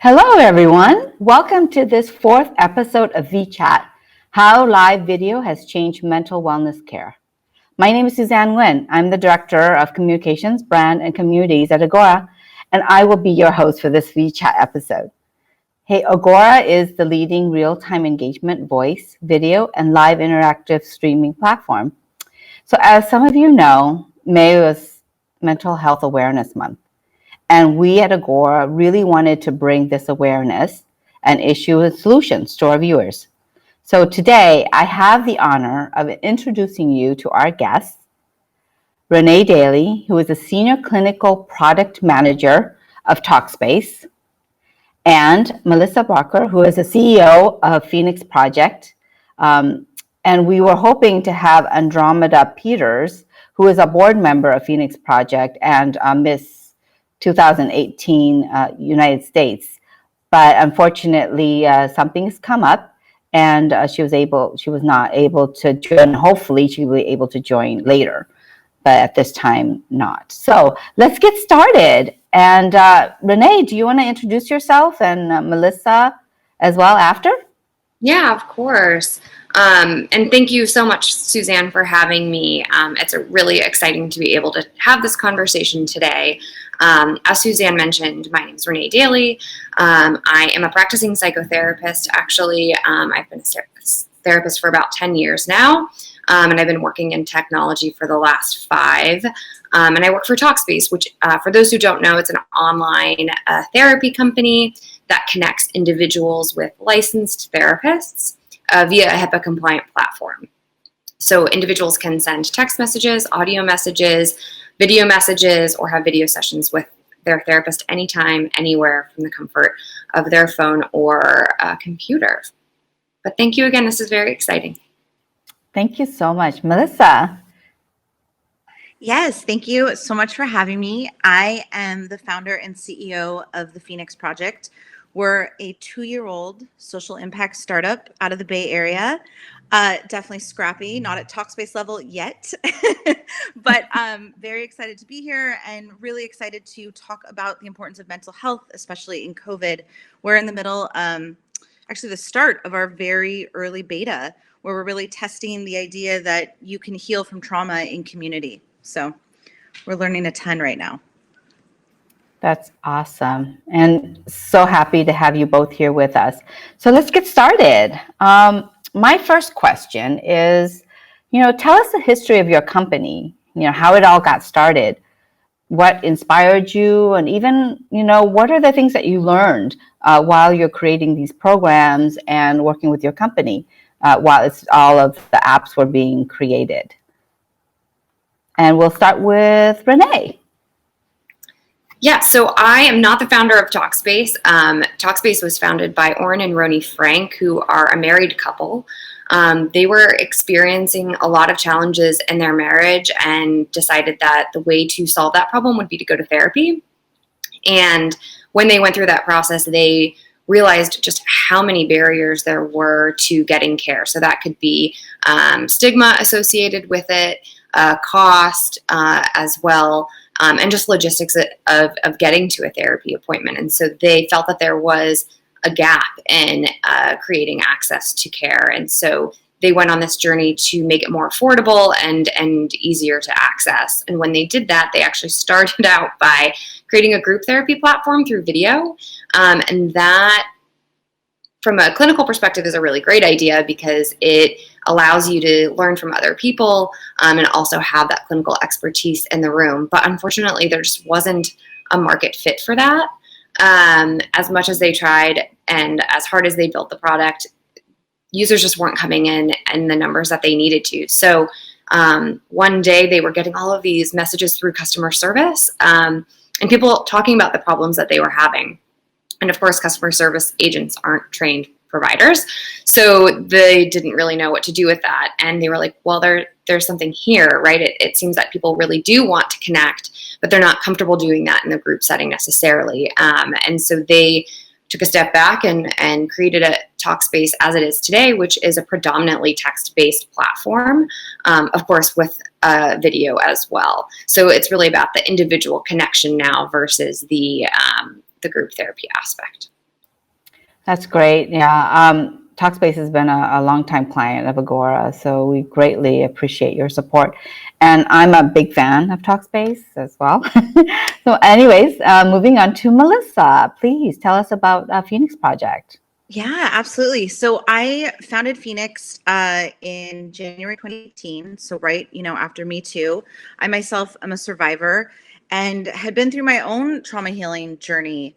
Hello, everyone. Welcome to this fourth episode of VChat, How Live Video Has Changed Mental Wellness Care. My name is Suzanne Nguyen. I'm the Director of Communications, Brand, and Communities at Agora, and I will be your host for this VChat episode. Hey, Agora is the leading real-time engagement voice, video, and live interactive streaming platform. So as some of you know, May was Mental Health Awareness Month. And we at Agora really wanted to bring this awareness and issue solutions to our viewers. So today, I have the honor of introducing you to our guest, Renee Daly, who is a Senior Clinical Product Manager of TalkSpace, and Melissa Barker, who is the CEO of Phoenix Project. And we were hoping to have Andromeda Peters, who is a board member of Phoenix Project and Miss 2018 United States, but unfortunately something's come up, and she was not able to join. Hopefully, she will be able to join later, but at this time, not. So let's get started. And Renee, do you want to introduce yourself, and Melissa as well after? Yeah, of course. And thank you so much, Suzanne, for having me. It's really exciting to be able to have this conversation today. As Suzanne mentioned, my name is Renee Daly. I am a practicing psychotherapist. Actually, I've been a therapist for about 10 years now, and I've been working in technology for the last 5. And I work for TalkSpace, which, for those who don't know, it's an online therapy company that connects individuals with licensed therapists via a HIPAA-compliant platform. So individuals can send text messages, audio messages, video messages, or have video sessions with their therapist anytime, anywhere from the comfort of their phone or computer. But thank you again. This is very exciting. Thank you so much. Melissa? Yes, thank you so much for having me. I am the founder and CEO of the Phoenix Project. We're a 2-year-old social impact startup out of the Bay Area. Definitely scrappy, not at Talkspace level yet, but very excited to be here and really excited to talk about the importance of mental health, especially in COVID. We're in the middle, actually the start of our very early beta, where we're really testing the idea that you can heal from trauma in community. So we're learning a ton right now. That's awesome. And so happy to have you both here with us. So let's get started. My first question is, tell us the history of your company, how it all got started, what inspired you, and even, what are the things that you learned while you're creating these programs and working with your company while all of the apps were being created. And we'll start with Renee. Yeah, so I am not the founder of TalkSpace. TalkSpace was founded by Oren and Roni Frank, who are a married couple. They were experiencing a lot of challenges in their marriage and decided that the way to solve that problem would be to go to therapy. And when they went through that process, they realized just how many barriers there were to getting care. So that could be stigma associated with it, cost as well, and just logistics of getting to a therapy appointment. And so they felt that there was a gap in creating access to care. And so they went on this journey to make it more affordable and easier to access. And when they did that, they actually started out by creating a group therapy platform through video. And that, from a clinical perspective, is a really great idea because it allows you to learn from other people and also have that clinical expertise in the room. But unfortunately, there just wasn't a market fit for that. As much as they tried and as hard as they built the product, users just weren't coming in the numbers that they needed to. So one day they were getting all of these messages through customer service and people talking about the problems that they were having. And of course, customer service agents aren't trained providers. So they didn't really know what to do with that. And they were like, well, there's something here, right? It seems that people really do want to connect, but they're not comfortable doing that in the group setting necessarily. And so they took a step back and created a Talkspace as it is today, which is a predominantly text-based platform, of course, with video as well. So it's really about the individual connection now versus the group therapy aspect. That's great. Yeah. Talkspace has been a longtime client of Agora, so we greatly appreciate your support. And I'm a big fan of Talkspace as well. So, anyways, moving on to Melissa. Please tell us about Phoenix Project. Yeah, absolutely. So I founded Phoenix in January 2018. So right, after Me Too. I myself am a survivor and had been through my own trauma healing journey.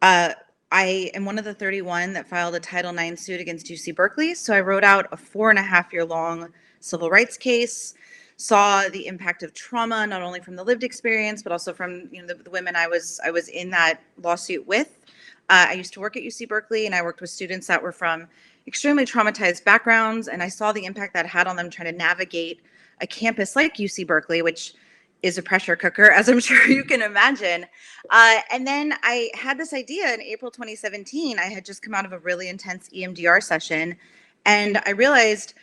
Uh, I am one of the 31 that filed a Title IX suit against UC Berkeley. So I wrote out a 4.5 year long civil rights case, saw the impact of trauma, not only from the lived experience, but also from the women I was in that lawsuit with. I used to work at UC Berkeley, and I worked with students that were from extremely traumatized backgrounds, and I saw the impact that had on them trying to navigate a campus like UC Berkeley, which is a pressure cooker, as I'm sure you can imagine. And then I had this idea in April 2017. I had just come out of a really intense EMDR session, and I realized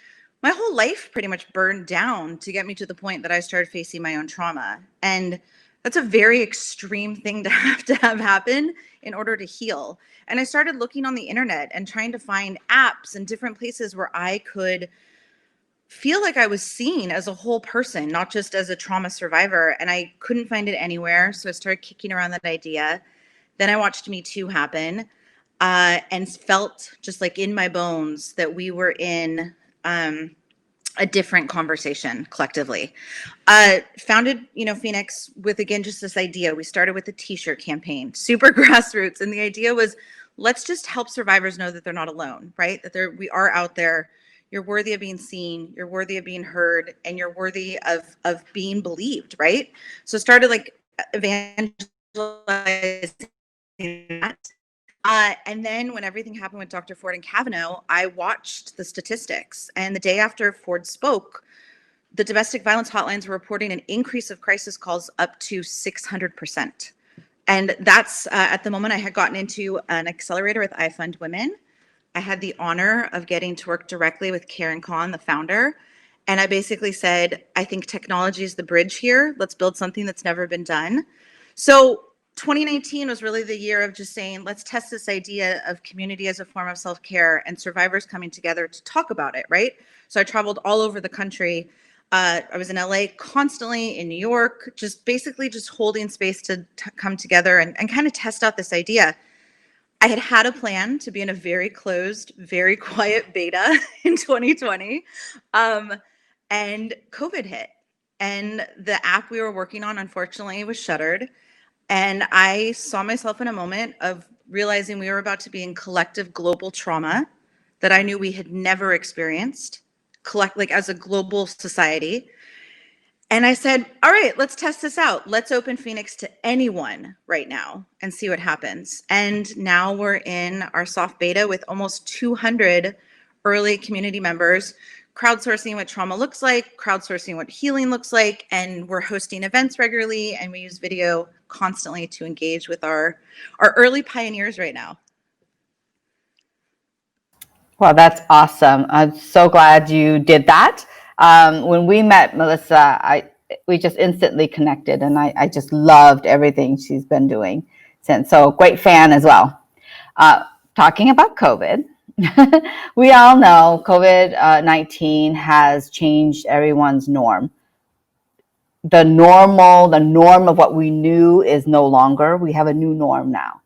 my whole life pretty much burned down to get me to the point that I started facing my own trauma. And that's a very extreme thing to have happen in order to heal. And I started looking on the internet and trying to find apps and different places where I could feel like I was seen as a whole person, not just as a trauma survivor. And I couldn't find it anywhere. So I started kicking around that idea. Then I watched Me Too happen and felt just like in my bones that we were in a different conversation collectively. Founded, Phoenix with, again, just this idea. We started with a t-shirt campaign, super grassroots. And the idea was, let's just help survivors know that they're not alone, right? That we are out there. You're worthy of being seen. You're worthy of being heard, and you're worthy of being believed, right? So started like evangelizing that. And then when everything happened with Dr. Ford and Kavanaugh, I watched the statistics. And the day after Ford spoke, the domestic violence hotlines were reporting an increase of crisis calls up to 600%. And that's at the moment I had gotten into an accelerator with I Fund Women. I had the honor of getting to work directly with Karen Kahn, the founder. And I basically said, I think technology is the bridge here. Let's build something that's never been done. So 2019 was really the year of just saying, let's test this idea of community as a form of self-care and survivors coming together to talk about it, right? So I traveled all over the country. I was in LA constantly, in New York, just basically just holding space to come together and kind of test out this idea. I had a plan to be in a very closed, very quiet beta in 2020, and COVID hit. And the app we were working on, unfortunately, was shuttered. And I saw myself in a moment of realizing we were about to be in collective global trauma that I knew we had never experienced, like as a global society. And I said, all right, let's test this out. Let's open Phoenix to anyone right now and see what happens. And now we're in our soft beta with almost 200 early community members, crowdsourcing what trauma looks like, crowdsourcing what healing looks like, and we're hosting events regularly, and we use video constantly to engage with our early pioneers right now. Well, that's awesome. I'm so glad you did that. When we met Melissa, we just instantly connected, and I just loved everything she's been doing since. So great fan as well. Talking about COVID, we all know COVID-19 has changed everyone's norm. The norm of what we knew is no longer. We have a new norm now.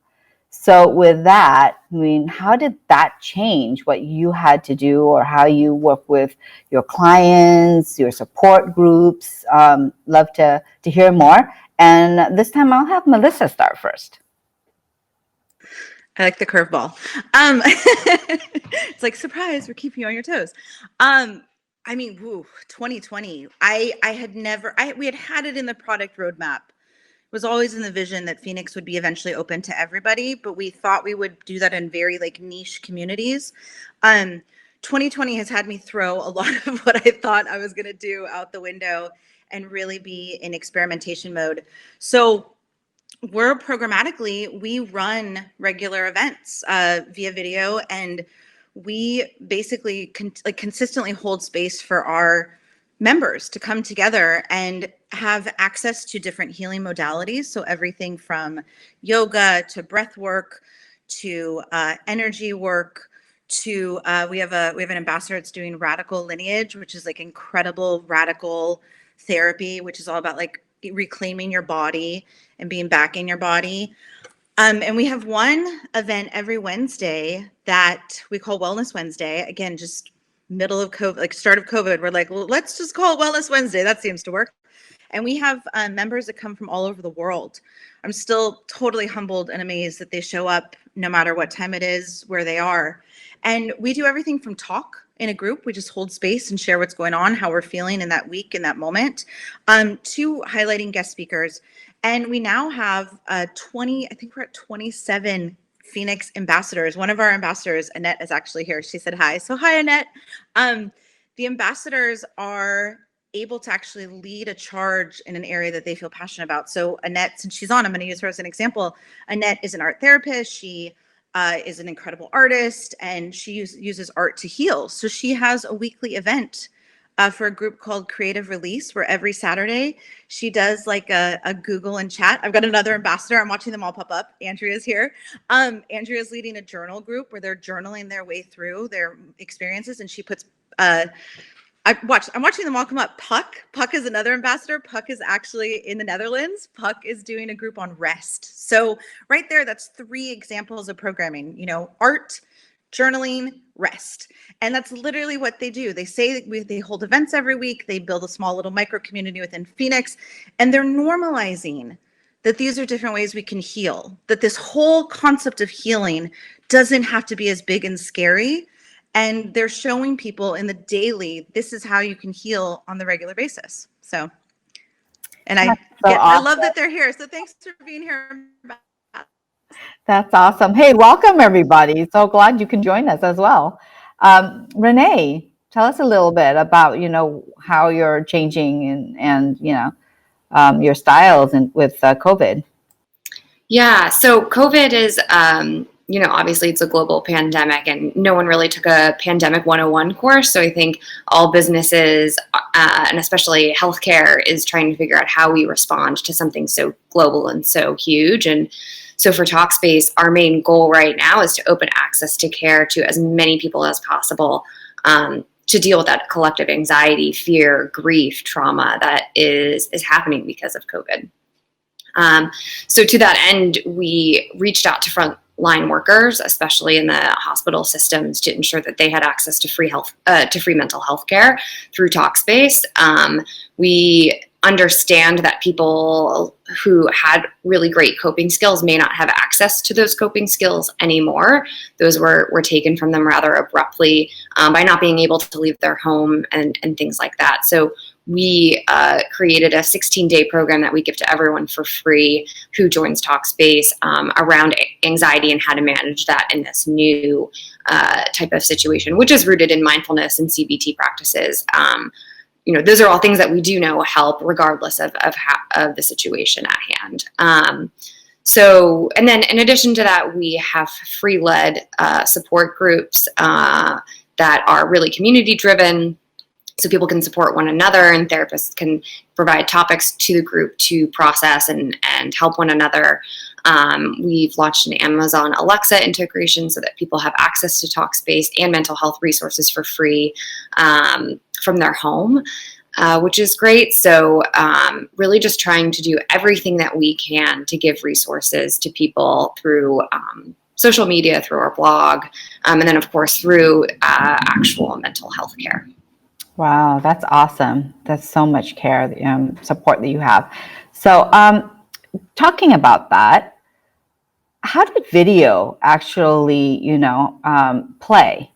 So with that, I mean, how did that change what you had to do or how you work with your clients, your support groups? Love to hear more. And this time I'll have Melissa start first. I like the curveball. It's like, surprise, we're keeping you on your toes. I mean, 2020, we had it in the product roadmap. It was always in the vision that Phoenix would be eventually open to everybody, but we thought we would do that in very like niche communities. 2020 has had me throw a lot of what I thought I was going to do out the window and really be in experimentation mode. So we run regular events via video, and we basically consistently hold space for our members to come together and have access to different healing modalities. So everything from yoga to breath work to energy work, to we have an ambassador that's doing radical lineage, which is like incredible radical therapy, which is all about like reclaiming your body and being back in your body. And we have one event every Wednesday that we call Wellness Wednesday. Again, just middle of COVID, like start of COVID, we're like, well, let's just call it Wellness Wednesday. That seems to work. And we have members that come from all over the world. I'm still totally humbled and amazed that they show up no matter what time it is, where they are. And we do everything from talk in a group. We just hold space and share what's going on, how we're feeling in that week, in that moment, to highlighting guest speakers. And we now have 20, I think we're at 27 Phoenix ambassadors. One of our ambassadors, Annette, is actually here. She said hi. So hi, Annette. The ambassadors are able to actually lead a charge in an area that they feel passionate about. So Annette, since she's on, I'm going to use her as an example. Annette is an art therapist. She is an incredible artist, and she uses art to heal. So she has a weekly event for a group called Creative Release, where every Saturday she does like a Google and chat. I've got another ambassador. I'm watching them all pop up. Andrea's here. Andrea's leading a journal group where they're journaling their way through their experiences, and she puts I'm watching them all come up. Puck is another ambassador. Puck is actually in the Netherlands. Puck is doing a group on rest. So right there, that's 3 examples of programming, art, journaling, rest. And that's literally what they do. They say they hold events every week. They build a small little micro community within Phoenix, and they're normalizing that these are different ways we can heal, that this whole concept of healing doesn't have to be as big and scary. And they're showing people in the daily, this is how you can heal on the regular basis. So, and I love that they're here. So thanks for being here. That's awesome. Hey, welcome everybody. So glad you can join us as well. Renee, tell us a little bit about, how you're changing and your styles and with COVID. Yeah, so COVID is, obviously it's a global pandemic, and no one really took a pandemic 101 course. So I think all businesses, and especially healthcare, is trying to figure out how we respond to something so global and so huge. And so for TalkSpace, our main goal right now is to open access to care to as many people as possible, to deal with that collective anxiety, fear, grief, trauma that is happening because of COVID. So to that end, we reached out to frontline workers, especially in the hospital systems, to ensure that they had access to free mental health care through TalkSpace. We understand that people who had really great coping skills may not have access to those coping skills anymore. Those were taken from them rather abruptly by not being able to leave their home and things like that. So we created a 16-day program that we give to everyone for free who joins TalkSpace around anxiety and how to manage that in this new type of situation, which is rooted in mindfulness and CBT practices. Those are all things that we do know help regardless of the situation at hand. So, and then in addition to that, we have free-led support groups that are really community-driven, so people can support one another, and therapists can provide topics to the group to process and help one another. We've launched an Amazon Alexa integration so that people have access to TalkSpace and mental health resources for free from their home, which is great. So really just trying to do everything that we can to give resources to people through social media, through our blog, and then of course through actual mental health care. Wow, that's awesome. That's so much care, support that you have. So talking about that, how did video actually, play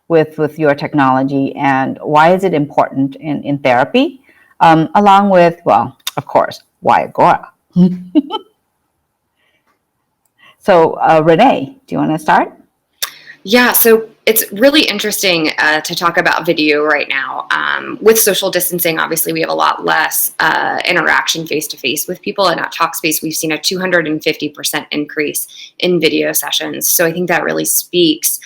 with your technology, and why is it important in therapy? Along with, well, of course, why Agora? So Renee, do you want to start? Yeah, so it's really interesting to talk about video right now. With social distancing, obviously, we have a lot less interaction face-to-face with people. And at TalkSpace, we've seen a 250% increase in video sessions. So I think that really speaks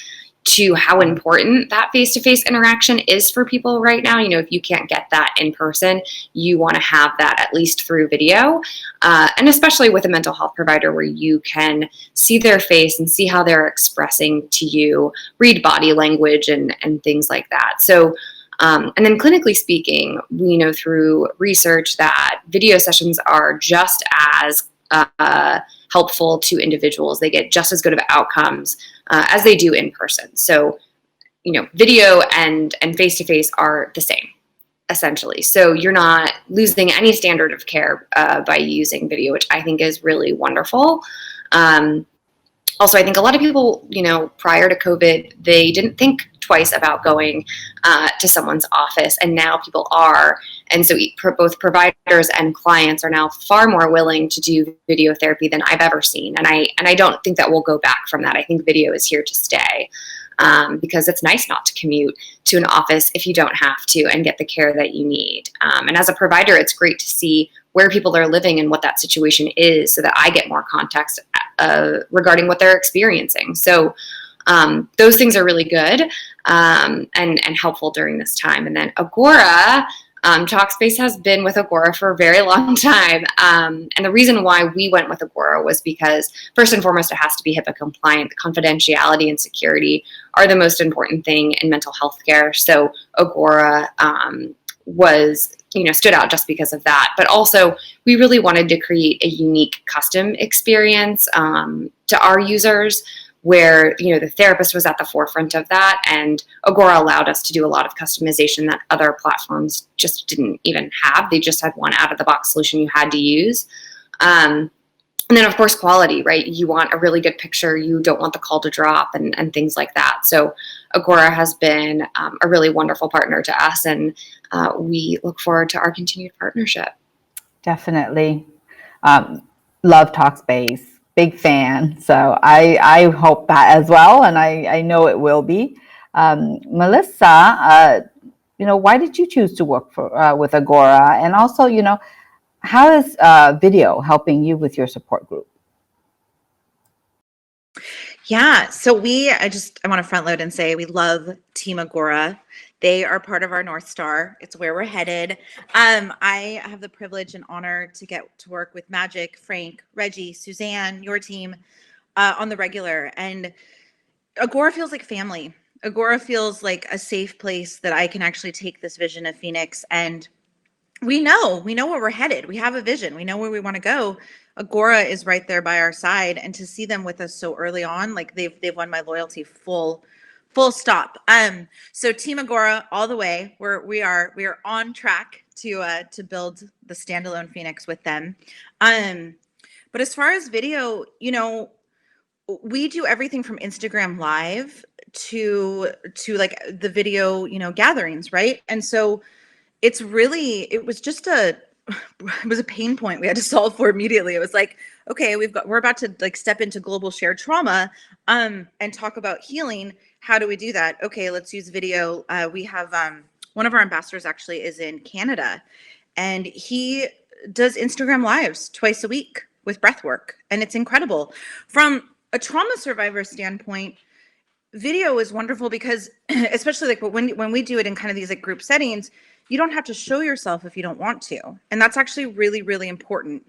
to how important that face-to-face interaction is for people right now. If you can't get that in person, you want to have that at least through video. And especially with a mental health provider where you can see their face and see how they're expressing to you, read body language and things like that. So, and then clinically speaking, we know through research that video sessions are just as helpful to individuals. They get just as good of outcomes as they do in person. So, video and face-to-face are the same, essentially. So you're not losing any standard of care by using video, which I think is really wonderful. Also, I think a lot of people, prior to COVID, they didn't think twice about going to someone's office, and now people are. And so both providers and clients are now far more willing to do video therapy than I've ever seen. And I don't think that we'll go back from that. I think video is here to stay because it's nice not to commute to an office if you don't have to and get the care that you need. And as a provider, it's great to see where people are living and what that situation is so that I get more context regarding what they're experiencing. So those things are really good and helpful during this time. And then Agora, TalkSpace has been with Agora for a very long time. And the reason why we went with Agora was because, first and foremost, it has to be HIPAA compliant. Confidentiality and security are the most important thing in mental health care. So Agora stood out just because of that. But also, we really wanted to create a unique custom experience to our users where, the therapist was at the forefront of that. And Agora allowed us to do a lot of customization that other platforms just didn't even have. They just had one out-of-the-box solution you had to use. And then, of course, quality, right? You want a really good picture. You don't want the call to drop and things like that. So Agora has been a really wonderful partner to us, and we look forward to our continued partnership. Definitely. Love Talkspace. Big fan. So I hope that as well, and I know it will be. Melissa, why did you choose to work with Agora? And also, how is video helping you with your support group? Yeah, so I want to front load and say we love Team Agora. They are part of our North Star. It's where we're headed. I have the privilege and honor to get to work with Magic, Frank, Reggie, Suzanne, your team on the regular. And Agora feels like family. Agora feels like a safe place that I can actually take this vision of Phoenix. And we know where we're headed. We have a vision. We know where we want to go. Agora is right there by our side. And to see them with us so early on, like they've won my loyalty full stop. So Team Agora all the way. We are on track to build the standalone Phoenix with them. But as far as video, we do everything from Instagram Live to like the video, gatherings, right? And so it was a pain point we had to solve for immediately. It was like, okay, we're about to like step into global shared trauma and talk about healing. How do we do that? Okay, let's use video. We have one of our ambassadors actually is in Canada, and he does Instagram Lives twice a week with breath work, and it's incredible. From a trauma survivor standpoint, video is wonderful because, especially like when we do it in kind of these like group settings, you don't have to show yourself if you don't want to. And that's actually really, really important.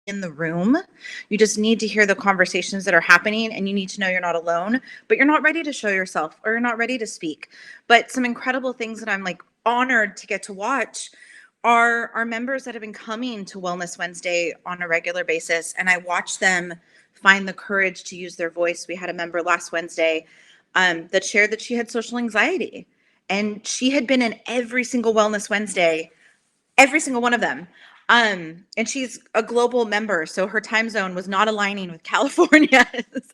In the room, you just need to hear the conversations that are happening, and you need to know you're not alone, but you're not ready to show yourself or you're not ready to speak. But some incredible things that I'm like honored to get to watch are our members that have been coming to Wellness Wednesday on a regular basis. And I watch them find the courage to use their voice. We had a member last Wednesday that shared that she had social anxiety. And she had been in every single Wellness Wednesday, every single one of them. And she's a global member, so her time zone was not aligning with California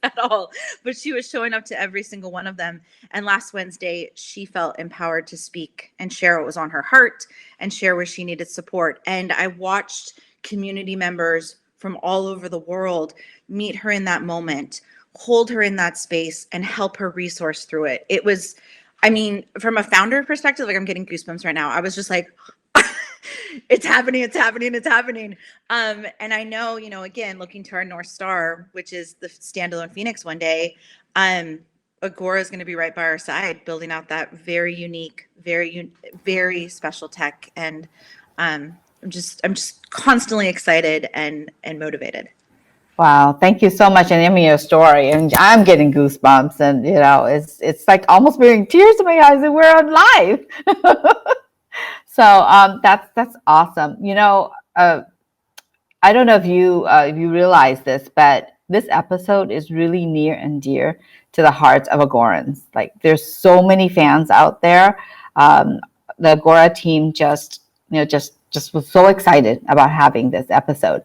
at all, but she was showing up to every single one of them. And last Wednesday, she felt empowered to speak and share what was on her heart and share where she needed support. And I watched community members from all over the world meet her in that moment, hold her in that space, and help her resource through it. It was, from a founder perspective, like I'm getting goosebumps right now. I was just like, it's happening. And I know, again, looking to our North Star, which is the standalone Phoenix one day, Agora is going to be right by our side, building out that very unique, very special tech. And I'm just constantly excited and motivated. Wow, thank you so much. And I mean, your story, and I'm getting goosebumps, and it's like almost bringing tears to my eyes, and we're on live. So that's awesome. I don't know if you realize this, but this episode is really near and dear to the hearts of Agorans. Like, there's so many fans out there. The Agora team just was so excited about having this episode,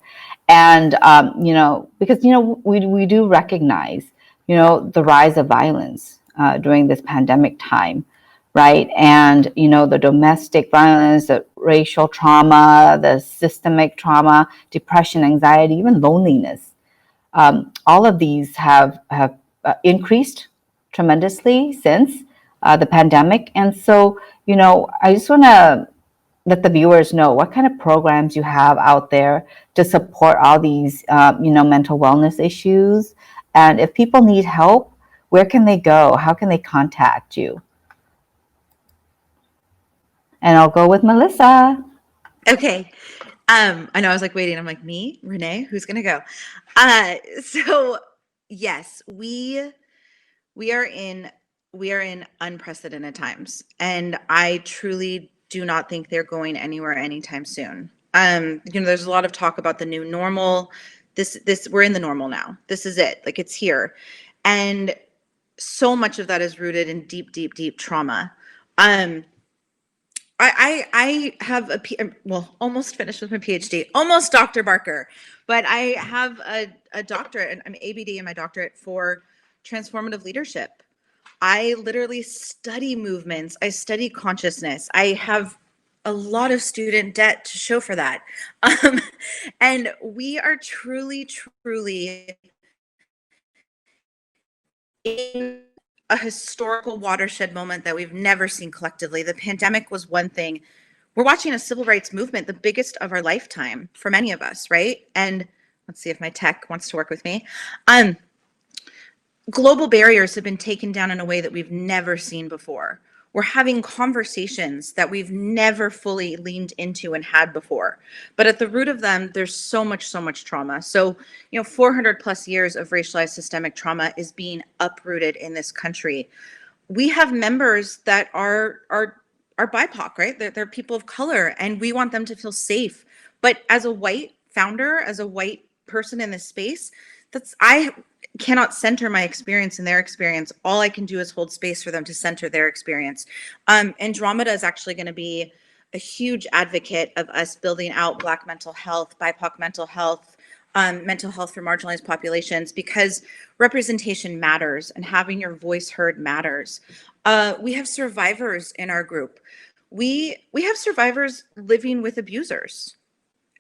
and because we do recognize the rise of violence during this pandemic time, right? And the domestic violence, the racial trauma, the systemic trauma, depression, anxiety, even loneliness. All of these have increased tremendously since the pandemic. And so, I just want to let the viewers know what kind of programs you have out there to support all these, mental wellness issues. And if people need help, where can they go? How can they contact you? And I'll go with Melissa. Okay. I know I was like waiting. I'm like, me, Renee, who's going to go? So yes, we are in unprecedented times, and I truly do not think they're going anywhere anytime soon. There's a lot of talk about the new normal. This we're in the normal now. This is it. Like, it's here. And so much of that is rooted in deep trauma. I have almost finished with my PhD, almost Dr. Barker, but I have a doctorate, and I'm ABD in my doctorate for transformative leadership. I literally study movements. I study consciousness. I have a lot of student debt to show for that. And we are truly in a historical watershed moment that we've never seen collectively. The pandemic was one thing. We're watching a civil rights movement, the biggest of our lifetime for many of us, right? And let's see if my tech wants to work with me. Global barriers have been taken down in a way that we've never seen before. We're having conversations that we've never fully leaned into and had before. But at the root of them, there's so much trauma. So, 400 plus years of racialized systemic trauma is being uprooted in this country. We have members that are BIPOC, right? They're people of color, and we want them to feel safe. But as a white founder, as a white person in this space, I cannot center my experience in their experience. All I can do is hold space for them to center their experience. Andromeda is actually going to be a huge advocate of us building out Black mental health, BIPOC mental health for marginalized populations, because representation matters and having your voice heard matters. We have survivors in our group. We have survivors living with abusers,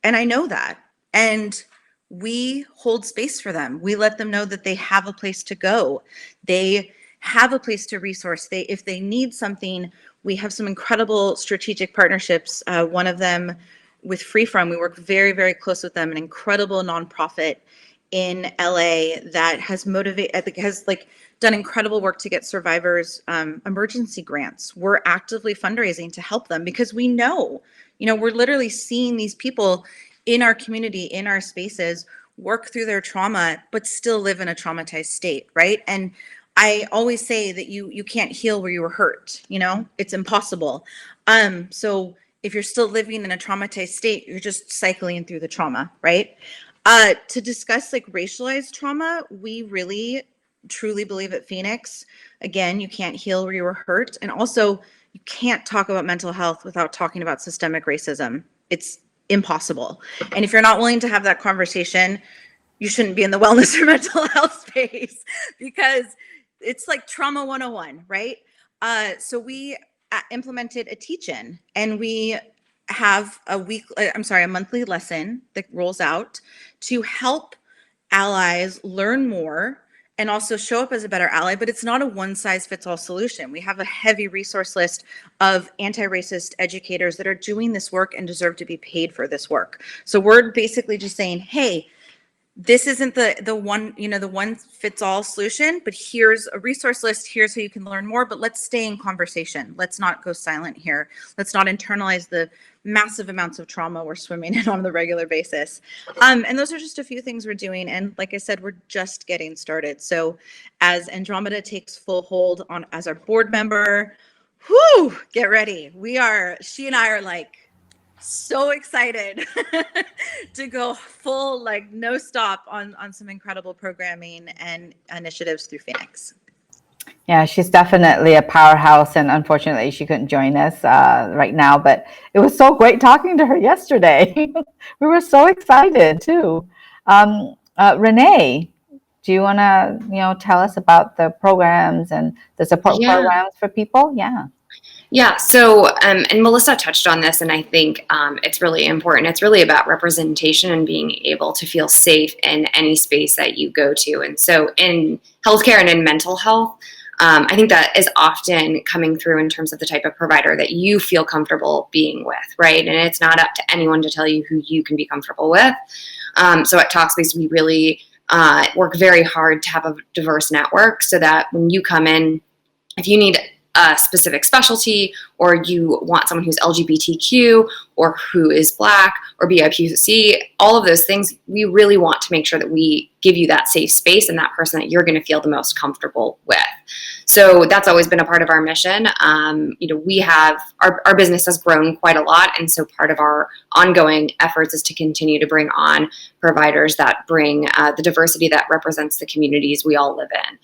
and I know that. And we hold space for them. We let them know that they have a place to go. They have a place to resource. If they need something, we have some incredible strategic partnerships. One of them with Freefrom, we work very, very close with them, an incredible nonprofit in LA that has done incredible work to get survivors emergency grants. We're actively fundraising to help them because we know, we're literally seeing these people in our community, in our spaces, work through their trauma, but still live in a traumatized state, right? And I always say that you can't heal where you were hurt, it's impossible. So if you're still living in a traumatized state, you're just cycling through the trauma, right? To discuss racialized trauma, we really truly believe at Phoenix, again, you can't heal where you were hurt. And also, you can't talk about mental health without talking about systemic racism. It's impossible. And if you're not willing to have that conversation, you shouldn't be in the wellness or mental health space, because it's like trauma 101, right? So we implemented a teach-in, and we have a monthly lesson that rolls out to help allies learn more and also show up as a better ally. But it's not a one-size-fits-all solution. We have a heavy resource list of anti-racist educators that are doing this work and deserve to be paid for this work. So we're basically just saying, hey, this isn't the one, the one fits all solution, but here's a resource list. Here's how you can learn more, but let's stay in conversation. Let's not go silent here. Let's not internalize the massive amounts of trauma we're swimming in on the regular basis. And those are just a few things we're doing. And like I said, we're just getting started. So as Andromeda takes full hold on as our board member, get ready. She and I are like, so excited to go full, like, no stop on some incredible programming and initiatives through Phoenix. Yeah, she's definitely a powerhouse, and unfortunately she couldn't join us right now, but it was so great talking to her yesterday. We were so excited too. Renee, do you want to tell us about the programs and the support programs for people? Yeah, so, and Melissa touched on this, and I think it's really important. It's really about representation and being able to feel safe in any space that you go to. And so in healthcare and in mental health, I think that is often coming through in terms of the type of provider that you feel comfortable being with, right? And it's not up to anyone to tell you who you can be comfortable with. So at TalkSpace, we really work very hard to have a diverse network so that when you come in, if you need a specific specialty, or you want someone who's LGBTQ, or who is Black, or BIPOC, all of those things, we really want to make sure that we give you that safe space and that person that you're going to feel the most comfortable with. So that's always been a part of our mission. We have, our business has grown quite a lot. And so part of our ongoing efforts is to continue to bring on providers that bring the diversity that represents the communities we all live in.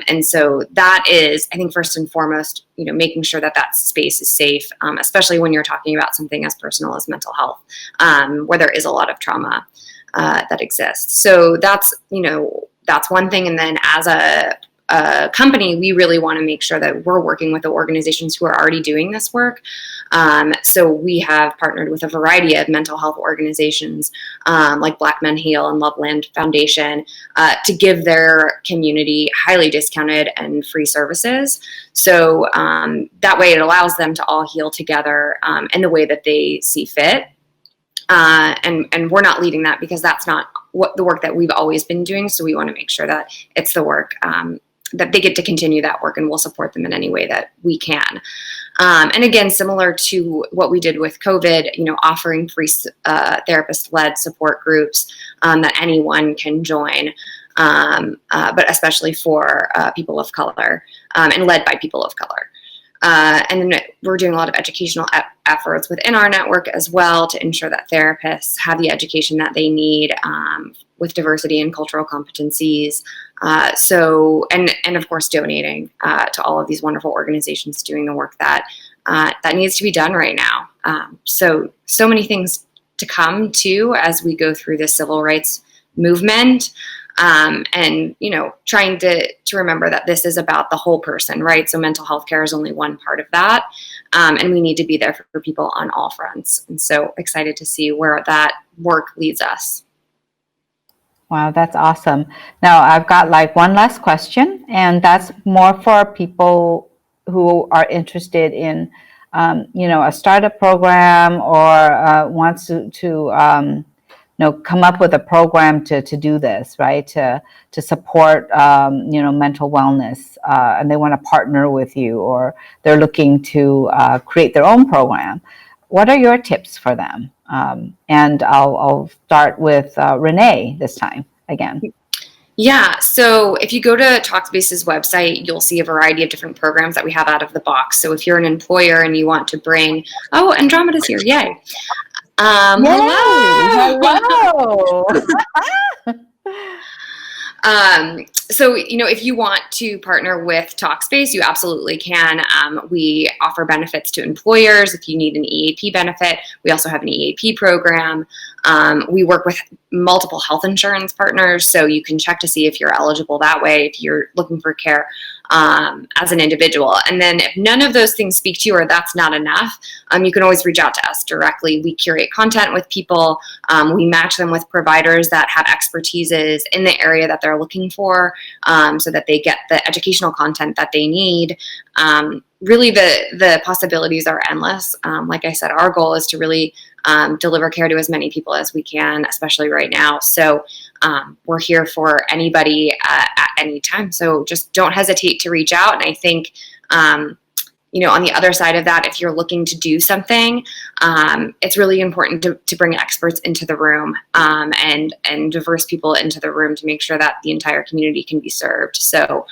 And so that is, I think, first and foremost, making sure that that space is safe, especially when you're talking about something as personal as mental health, where there is a lot of trauma that exists. So that's one thing. And then as a company, we really want to make sure that we're working with the organizations who are already doing this work. So we have partnered with a variety of mental health organizations, like Black Men Heal and Loveland Foundation, to give their community highly discounted and free services. So that way it allows them to all heal together in the way that they see fit. And we're not leading that because that's not what the work that we've always been doing. So we want to make sure that it's the work that they get to continue that work, and we'll support them in any way that we can. And again, similar to what we did with COVID, offering free therapist-led support groups that anyone can join, but especially for people of color, and led by people of color. And then we're doing a lot of educational efforts within our network as well to ensure that therapists have the education that they need with diversity and cultural competencies. And of course, donating to all of these wonderful organizations doing the work that needs to be done right now. So many things to come too as we go through the civil rights movement. And trying to remember that this is about the whole person, right? So mental health care is only one part of that. And we need to be there for people on all fronts. And so excited to see where that work leads us. Wow, that's awesome. Now I've got one last question, and that's more for people who are interested in, a startup program or wants to come up with a program to do this, right? To support, mental wellness, and they want to partner with you, or they're looking to create their own program. What are your tips for them? And I'll start with Renee this time again. Yeah, so if you go to TalkSpace's website, you'll see a variety of different programs that we have out of the box. So if you're an employer and you want to bring, Andromeda's here, yay. Hello. So, if you want to partner with TalkSpace, you absolutely can. We offer benefits to employers. If you need an EAP benefit, we also have an EAP program. We work with multiple health insurance partners, so you can check to see if you're eligible that way if you're looking for care as an individual. And then if none of those things speak to you, or that's not enough, you can always reach out to us directly. We curate content with people. We match them with providers that have expertises in the area that they're looking for, so that they get the educational content that they need. Really, the possibilities are endless. Like I said, our goal is to really deliver care to as many people as we can, especially right now. So we're here for anybody at any time. So just don't hesitate to reach out. And I think, on the other side of that, if you're looking to do something, it's really important to bring experts into the room and diverse people into the room to make sure that the entire community can be served. So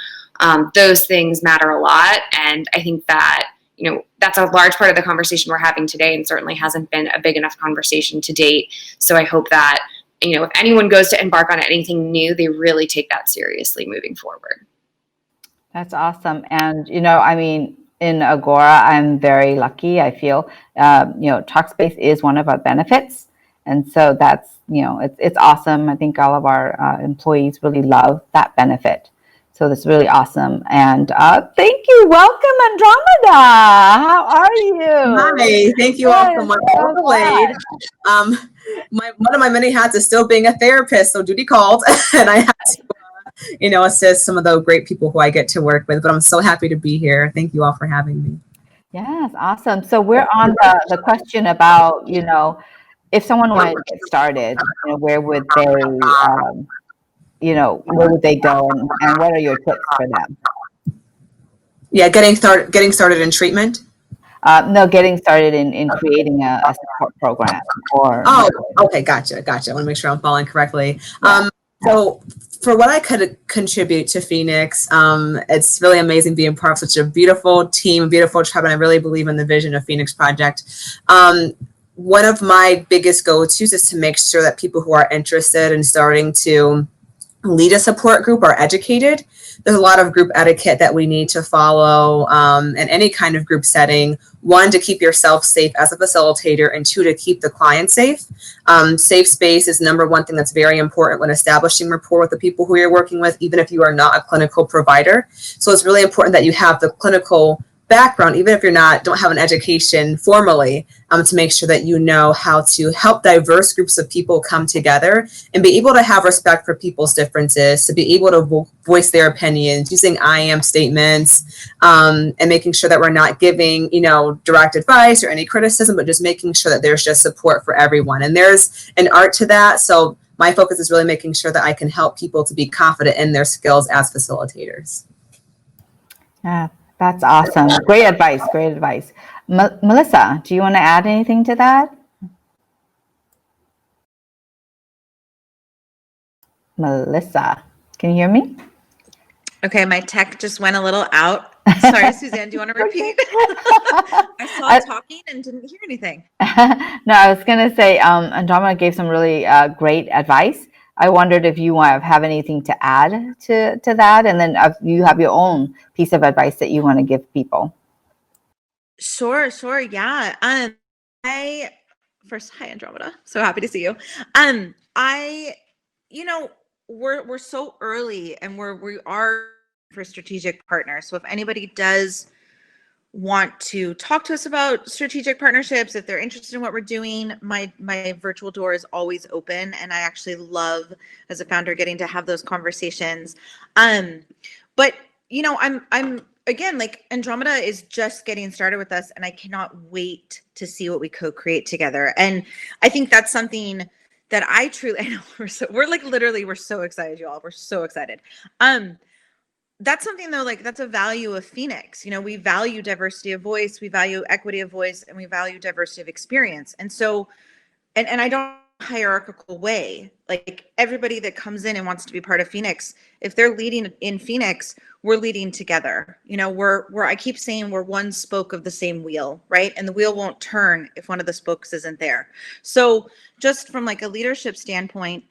those things matter a lot. And I think that, that's a large part of the conversation we're having today, and certainly hasn't been a big enough conversation to date. So I hope that, if anyone goes to embark on anything new, they really take that seriously moving forward. That's awesome. And, in Agora, I'm very lucky. I feel, TalkSpace is one of our benefits. And so that's, it's awesome. I think all of our employees really love that benefit. So that's really awesome. And thank you. Welcome, Andromeda. How are you? Hi, thank you all so much. One of my many hats is still being a therapist, so duty called, and I had to, assist some of the great people who I get to work with. But I'm so happy to be here. Thank you all for having me. Yes, awesome. So we're on the question about, if someone wanted to get started, where would they, where would they go, and what are your tips for them? Yeah, getting started in treatment. No, getting started in creating a support program. Oh, okay, gotcha. I want to make sure I'm following correctly. Yeah. So for what I could contribute to Phoenix, it's really amazing being part of such a beautiful team, beautiful tribe, and I really believe in the vision of Phoenix Project. One of my biggest go-tos is to make sure that people who are interested in starting to lead a support group are educated. There's a lot of group etiquette that we need to follow in any kind of group setting. One, to keep yourself safe as a facilitator, and two, to keep the client safe. Safe space is number one thing that's very important when establishing rapport with the people who you're working with, even if you are not a clinical provider. So it's really important that you have the clinical background, even if don't have an education formally, to make sure that you know how to help diverse groups of people come together and be able to have respect for people's differences, to be able to voice their opinions using I am statements, and making sure that we're not giving, direct advice or any criticism, but just making sure that there's just support for everyone. And there's an art to that. So my focus is really making sure that I can help people to be confident in their skills as facilitators. Yeah. That's awesome. Great advice. Melissa, do you want to add anything to that? Melissa, can you hear me? Okay, my tech just went a little out. Sorry, Suzanne, do you want to repeat? I saw talking and didn't hear anything. No, I was going to say, Andromeda gave some really great advice. I wondered if you have anything to add to that, and then if you have your own piece of advice that you want to give people. Sure, yeah. First, hi Andromeda. So happy to see you. We're so early, and we are for strategic partners. So if anybody does want to talk to us about strategic partnerships, if they're interested in what we're doing, my virtual door is always open, and I actually love, as a founder, getting to have those conversations. But I'm again, like, Andromeda is just getting started with us, and I cannot wait to see what we co-create together. And I think that's something that I know we're so excited, you all. We're so excited. That's something, though, like, that's a value of Phoenix. We value diversity of voice, we value equity of voice, and we value diversity of experience. And so, and I don't hierarchical way, like, everybody that comes in and wants to be part of Phoenix, if they're leading in Phoenix, we're leading together. I keep saying we're one spoke of the same wheel, right? And the wheel won't turn if one of the spokes isn't there. So just from like a leadership standpoint,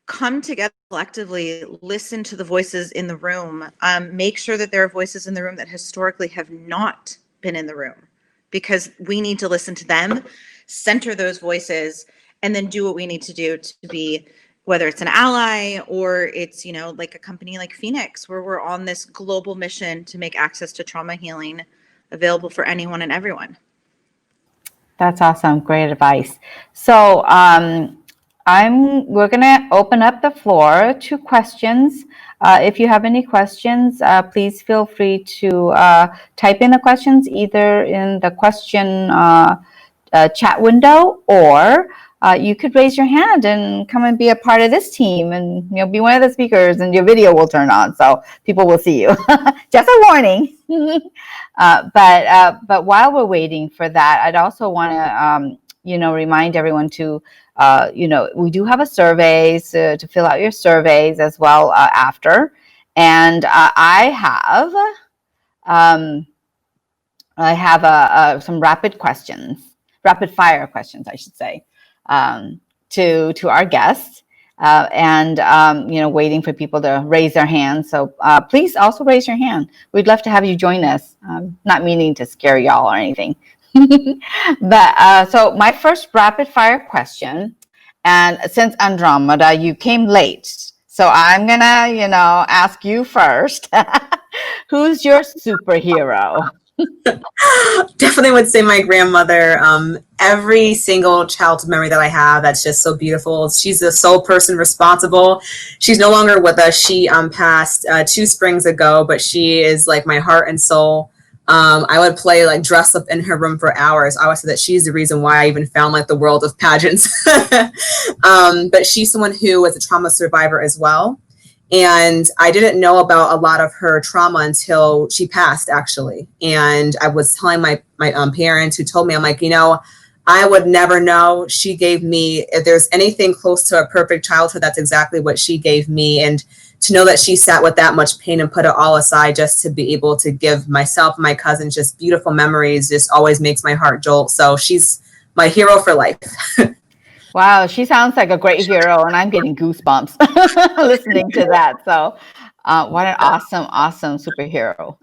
come together collectively, listen to the voices in the room, make sure that there are voices in the room that historically have not been in the room, because we need to listen to them, center those voices, and then do what we need to do to be, whether it's an ally or it's, like a company like Phoenix, where we're on this global mission to make access to trauma healing available for anyone and everyone. That's awesome. Great advice. So, we're going to open up the floor to questions. If you have any questions, please feel free to type in the questions either in the question chat window, or you could raise your hand and come and be a part of this team, and be one of the speakers, and your video will turn on so people will see you. Just a warning. But while we're waiting for that, I'd also want to remind everyone to we do have a survey to fill out your surveys as well after, and I have some rapid fire questions, I should say, to our guests, and waiting for people to raise their hands. So please also raise your hand. We'd love to have you join us. Not meaning to scare y'all or anything. But so my first rapid fire question, and since Andromeda, you came late, so I'm gonna, ask you first. Who's your superhero? Definitely would say my grandmother. Every single childhood memory that I have, that's just so beautiful. She's the sole person responsible. She's no longer with us. She passed 2 springs ago, but she is like my heart and soul. I would play like dress up in her room for hours. I always say that she's the reason why I even found like the world of pageants. But she's someone who was a trauma survivor as well. And I didn't know about a lot of her trauma until she passed, actually. And I was telling my parents, who told me, I'm like, I would never know. She gave me, if there's anything close to a perfect childhood, that's exactly what she gave me. And to know that she sat with that much pain and put it all aside just to be able to give myself and my cousins just beautiful memories just always makes my heart jolt. So she's my hero for life. Wow, she sounds like a great hero, and I'm getting goosebumps listening to that. So what an awesome superhero.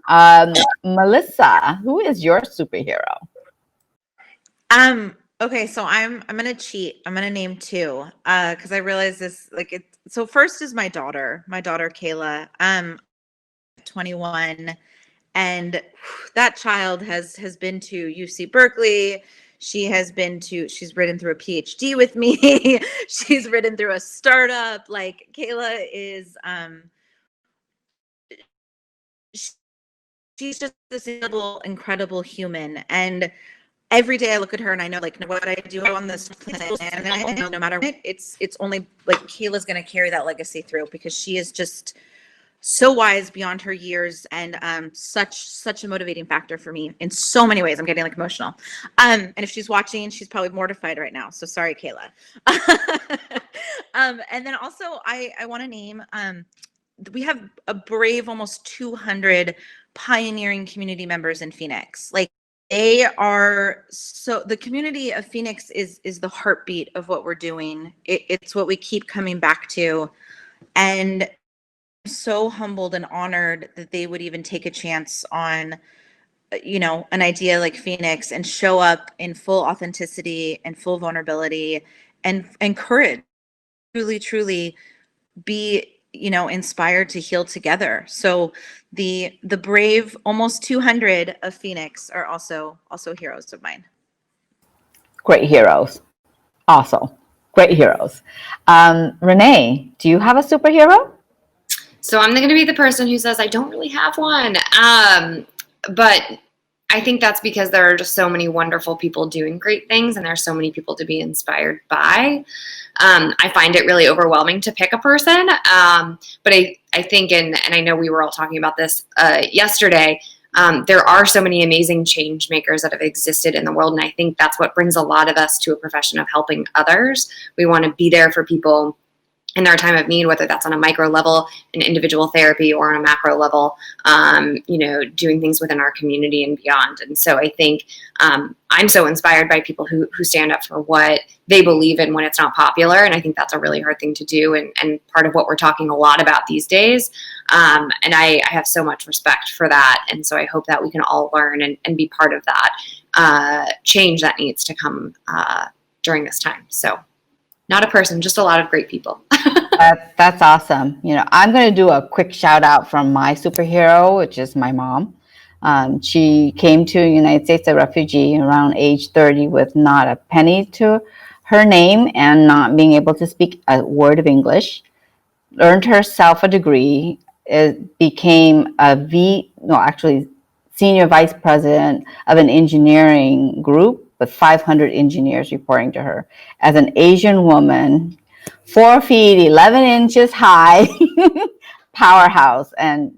Melissa, who is your superhero? Okay, so I'm gonna cheat. I'm gonna name 2 because I realize this, so first is my daughter Kayla, 21, and that child has been to UC Berkeley. She's ridden through a PhD with me. She's ridden through a startup. Like, Kayla is she's just this incredible human. And every day I look at her and I know, like, what I do on this planet, and I know no matter what, it's only like Kayla's going to carry that legacy through, because she is just so wise beyond her years, and such a motivating factor for me in so many ways. I'm getting like emotional. And if she's watching, she's probably mortified right now. So sorry, Kayla. And then also I want to name, we have a brave almost 200 pioneering community members in Phoenix. Like, they are the community of Phoenix is the heartbeat of what we're doing. It's what we keep coming back to. And I'm so humbled and honored that they would even take a chance on, an idea like Phoenix, and show up in full authenticity and full vulnerability and courage, truly be, inspired to heal together. So the brave almost 200 of Phoenix are also heroes of mine. Great heroes. Also, great heroes. Renee, do you have a superhero? So I'm going to be the person who says I don't really have one. But I think that's because there are just so many wonderful people doing great things, and there's so many people to be inspired by. I find it really overwhelming to pick a person. But I think, and I know we were all talking about this yesterday, there are so many amazing change makers that have existed in the world. And I think that's what brings a lot of us to a profession of helping others. We want to be there for people in their time of need, whether that's on a micro level, in individual therapy, or on a macro level, doing things within our community and beyond. And so I think I'm so inspired by people who stand up for what they believe in when it's not popular. And I think that's a really hard thing to do, and part of what we're talking a lot about these days. And I have so much respect for that. And so I hope that we can all learn and be part of that change that needs to come during this time. So not a person, just a lot of great people. That's awesome. I'm going to do a quick shout out from my superhero, which is my mom. She came to the United States a refugee around age 30 with not a penny to her name and not being able to speak a word of English. Earned herself a degree, became senior vice president of an engineering group, with 500 engineers reporting to her. As an Asian woman, 4 feet, 11 inches high, powerhouse. And,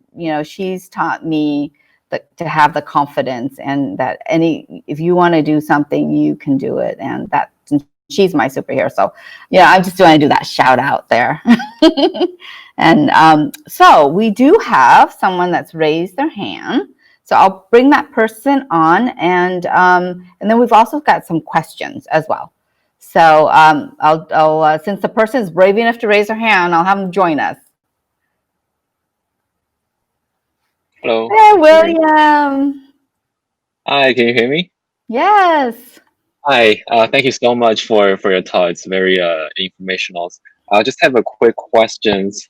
she's taught me to have the confidence, and that if you want to do something, you can do it. And she's my superhero. So, I just want to do that shout out there. And so we do have someone that's raised their hand. So I'll bring that person on, and then we've also got some questions as well. So I'll since the person is brave enough to raise their hand, I'll have them join us. Hello. Hey, William. Hi, can you hear me? Yes. Hi, thank you so much for your talk. It's very informational. I just have a quick questions.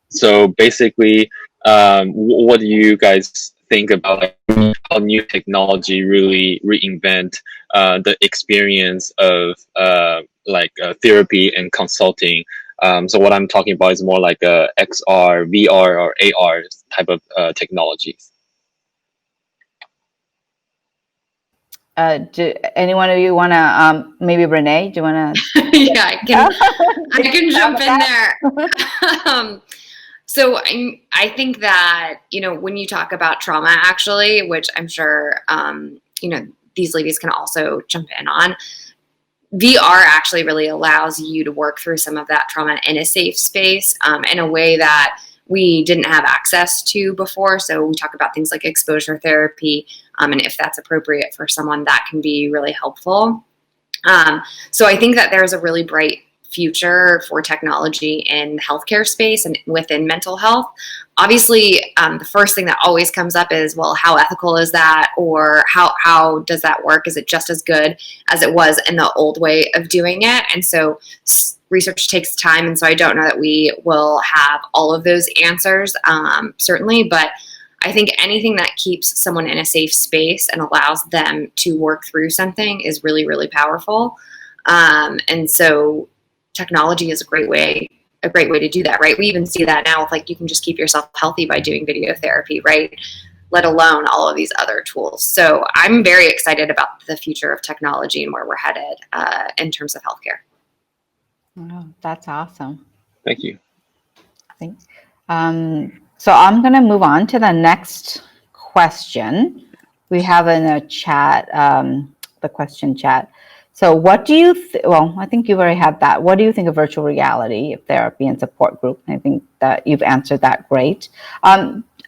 So basically, what do you guys think about how new technology really reinvent the experience of therapy and consulting? So what I'm talking about is more like a XR, VR, or AR type of technologies. Do any one of you want to, maybe Renee, do you want to? Yeah, I can jump in there. So I think that, when you talk about trauma, actually, which I'm sure, these ladies can also jump in on, VR actually really allows you to work through some of that trauma in a safe space, in a way that we didn't have access to before. So we talk about things like exposure therapy, and if that's appropriate for someone, that can be really helpful. So I think that there's a really bright future for technology in the healthcare space and within mental health. Obviously, the first thing that always comes up is, well, how ethical is that? Or how does that work? Is it just as good as it was in the old way of doing it? And so research takes time. And so I don't know that we will have all of those answers, certainly, but I think anything that keeps someone in a safe space and allows them to work through something is really, really powerful. And so technology is a great way to do that, right? We even see that now with you can just keep yourself healthy by doing video therapy, right? Let alone all of these other tools. So I'm very excited about the future of technology and where we're headed in terms of healthcare. Oh, that's awesome. Thank you. Thanks. So I'm going to move on to the next question. We have in a chat, the question chat. So what do you, well, I think you've already had that. What do you think of virtual reality, therapy, and support group? I think that you've answered that great.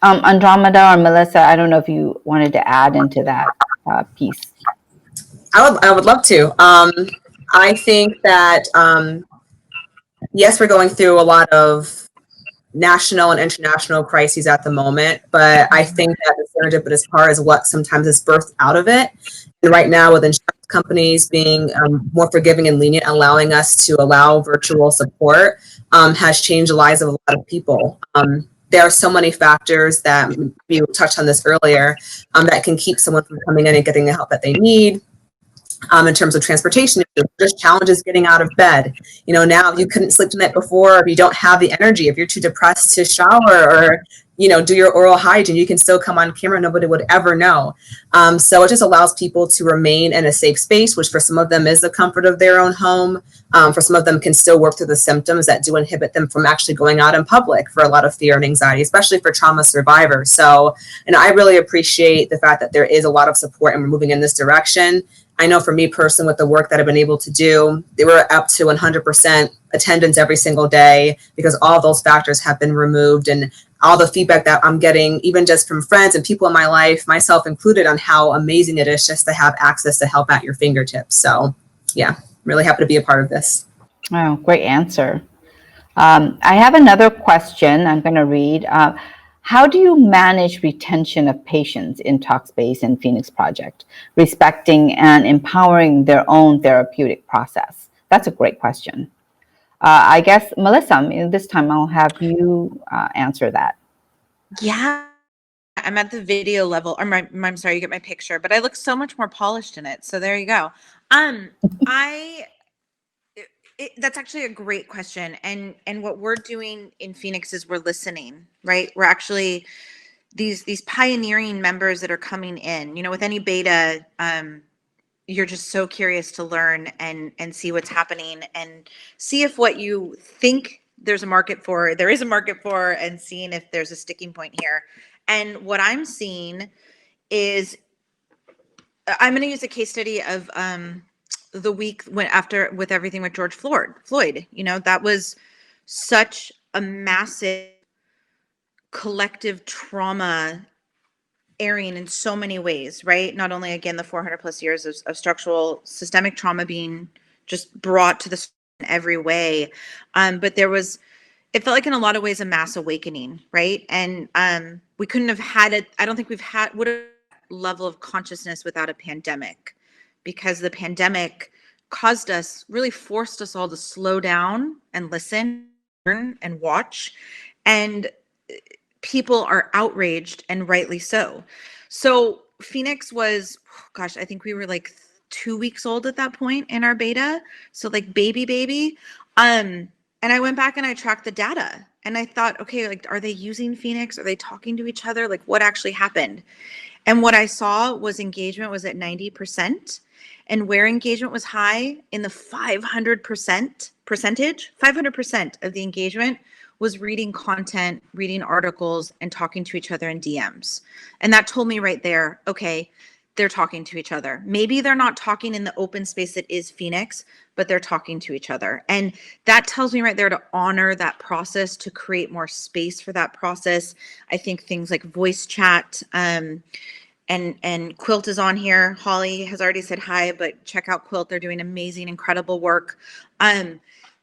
Andromeda or Melissa, I don't know if you wanted to add into that piece. I would love to. I think that, yes, we're going through a lot of national and international crises at the moment, but I think that the serendipitous part is what sometimes is birthed out of it. And right now, with insurance companies being more forgiving and lenient, allowing us to allow virtual support has changed the lives of a lot of people. There are so many factors that you touched on this earlier that can keep someone from coming in and getting the help that they need. In terms of transportation, just challenges getting out of bed. Now if you couldn't sleep the night before, if you don't have the energy, if you're too depressed to shower or, do your oral hygiene, you can still come on camera. Nobody would ever know. So it just allows people to remain in a safe space, which for some of them is the comfort of their own home. For some of them can still work through the symptoms that do inhibit them from actually going out in public for a lot of fear and anxiety, especially for trauma survivors. So, I really appreciate the fact that there is a lot of support and we're moving in this direction. I know for me personally, with the work that I've been able to do, they were up to 100% attendance every single day because all those factors have been removed, and all the feedback that I'm getting, even just from friends and people in my life, myself included, on how amazing it is just to have access to help at your fingertips. So yeah, really happy to be a part of this. Oh, great answer. I have another question I'm going to read. How do you manage retention of patients in Talkspace and Phoenix Project, respecting and empowering their own therapeutic process? That's a great question. I guess, Melissa, this time I'll have you answer that. Yeah, I'm at the video level. I'm sorry, you get my picture, but I look so much more polished in it. So there you go. That's actually a great question. And what we're doing in Phoenix is we're listening, right? We're actually these pioneering members that are coming in, with any beta, you're just so curious to learn and see what's happening and see if what you think there is a market for, and seeing if there's a sticking point here. And what I'm seeing is, I'm going to use a case study of the week with everything with George Floyd. You know, that was such a massive collective trauma airing in so many ways, right? Not only, again, the 400 plus years of structural systemic trauma being just brought to the in every way, but it felt like in a lot of ways a mass awakening, right? And we couldn't have had it. I don't think would have level of consciousness without a pandemic, because the pandemic really forced us all to slow down and listen, learn, and watch. And people are outraged, and rightly so. So Phoenix was, I think we were like 2 weeks old at that point in our beta. So like baby. And I went back and I tracked the data and I thought, okay, like, are they using Phoenix? Are they talking to each other? Like, what actually happened? And what I saw was engagement was at 90%. And where engagement was high, in the 500% of the engagement was reading content, reading articles, and talking to each other in DMs. And that told me right there, okay, they're talking to each other. Maybe they're not talking in the open space that is Phoenix, but they're talking to each other. And that tells me right there to honor that process, to create more space for that process. I think things like voice chat, and Quilt is on here. Holly has already said hi, but check out Quilt. They're doing amazing, incredible work.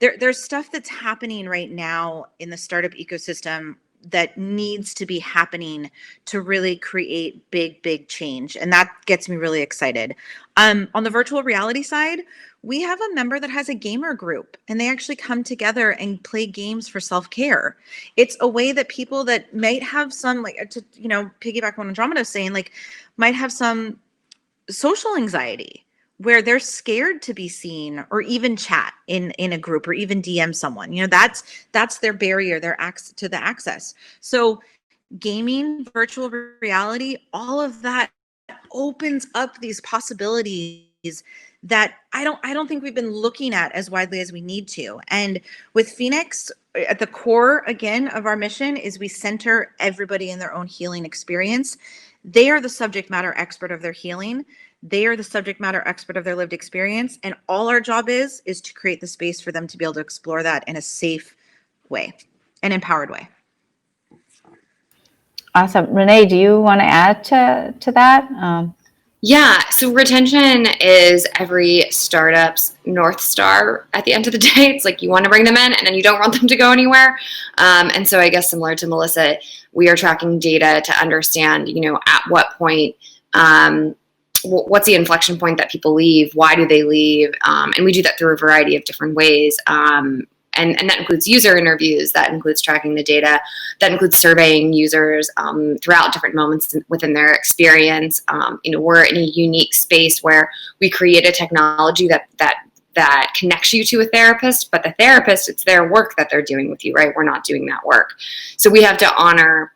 There's stuff that's happening right now in the startup ecosystem that needs to be happening to really create big change. And that gets me really excited. On the virtual reality side, we have a member that has a gamer group, and they actually come together and play games for self-care. It's a way that people that might have some, like, to, piggyback on what Andromeda was saying, like, might have some social anxiety where they're scared to be seen or even chat in a group or even DM someone. That's their barrier, their to the access. So gaming, virtual reality, all of that opens up these possibilities that I don't think we've been looking at as widely as we need to. And with Phoenix, at the core, again, of our mission is we center everybody in their own healing experience. They are the subject matter expert of their healing. They are the subject matter expert of their lived experience. And all our job is to create the space for them to be able to explore that in a safe way, an empowered way. Awesome. Renee, do you want to add to that? Yeah, so retention is every startup's North Star at the end of the day. It's like you want to bring them in and then you don't want them to go anywhere. And so I guess similar to Melissa, we are tracking data to understand, at what point, what's the inflection point that people leave? Why do they leave? And we do that through a variety of different ways. And that includes user interviews, that includes tracking the data, that includes surveying users throughout different moments within their experience. We're in a unique space where we create a technology that connects you to a therapist, but the therapist, it's their work that they're doing with you, right? We're not doing that work. So we have to honor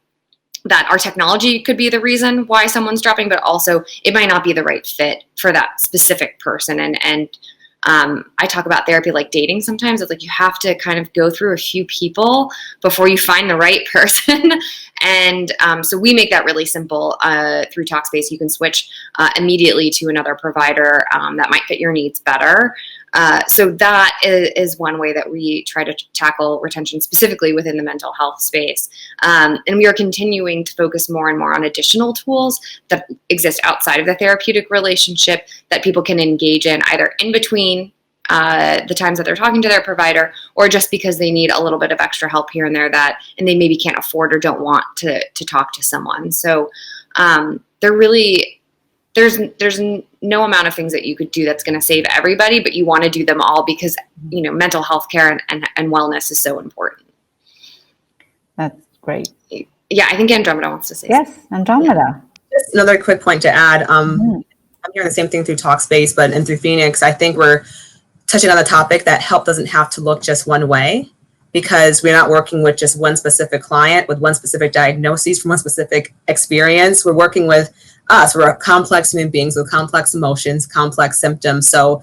that our technology could be the reason why someone's dropping, but also it might not be the right fit for that specific person. And I talk about therapy like dating sometimes. It's like you have to kind of go through a few people before you find the right person. And so we make that really simple through TalkSpace. You can switch immediately to another provider that might fit your needs better. So that is one way that we try to tackle retention specifically within the mental health space. And we are continuing to focus more and more on additional tools that exist outside of the therapeutic relationship that people can engage in either in between the times that they're talking to their provider, or just because they need a little bit of extra help here and there and they maybe can't afford or don't want to talk to someone. So there's no amount of things that you could do that's going to save everybody, but you want to do them all because, mental health care and wellness is so important. That's great. Yeah, I think Andromeda wants to say something. Yes, Andromeda. Just another quick point to add. I'm hearing the same thing through Talkspace, and through Phoenix, I think we're touching on the topic that help doesn't have to look just one way, because we're not working with just one specific client with one specific diagnosis from one specific experience. We're working with us. We're complex human beings with complex emotions, complex symptoms. So,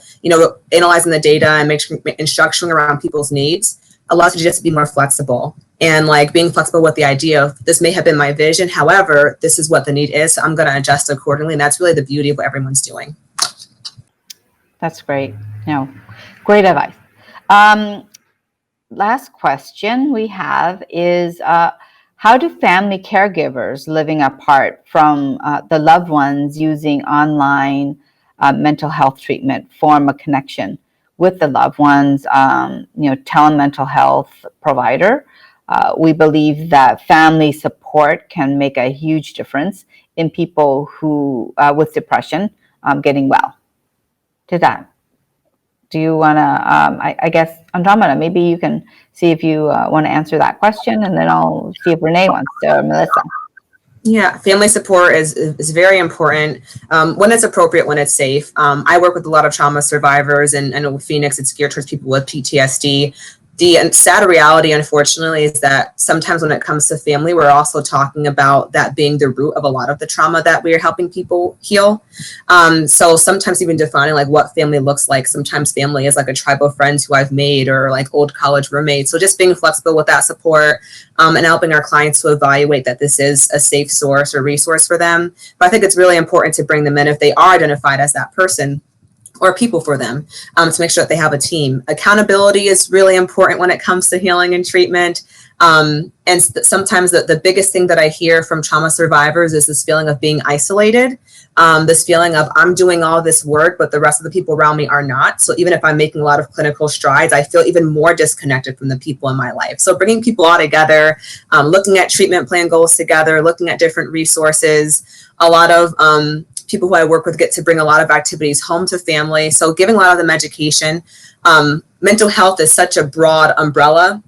analyzing the data and structuring around people's needs allows you to just be more flexible. And like being flexible with the idea of this may have been my vision. However, this is what the need is. So I'm going to adjust accordingly. And that's really the beauty of what everyone's doing. That's great. Great advice. Last question we have is, how do family caregivers living apart from the loved ones using online mental health treatment form a connection with the loved ones, telemental health provider? We believe that family support can make a huge difference in people who with depression getting well. Do you want to, I guess, Andromeda, maybe you can see if you want to answer that question, and then I'll see if Renee wants to, or Melissa. Yeah, family support is very important when it's appropriate, when it's safe. I work with a lot of trauma survivors, and I know with Phoenix, it's geared towards people with PTSD. The sad reality, unfortunately, is that sometimes when it comes to family, we're also talking about that being the root of a lot of the trauma that we are helping people heal. So sometimes even defining like what family looks like. Sometimes family is like a tribe of friends who I've made, or like old college roommates. So just being flexible with that support and helping our clients to evaluate that this is a safe source or resource for them. But I think it's really important to bring them in if they are identified as that person, or people for them, to make sure that they have a team. Accountability is really important when it comes to healing and treatment. Sometimes the biggest thing that I hear from trauma survivors is this feeling of being isolated, this feeling of I'm doing all this work, but the rest of the people around me are not. So even if I'm making a lot of clinical strides, I feel even more disconnected from the people in my life. So bringing people all together, looking at treatment plan goals together, looking at different resources. A lot of people who I work with get to bring a lot of activities home to family. So giving a lot of them education. Mental health is such a broad umbrella.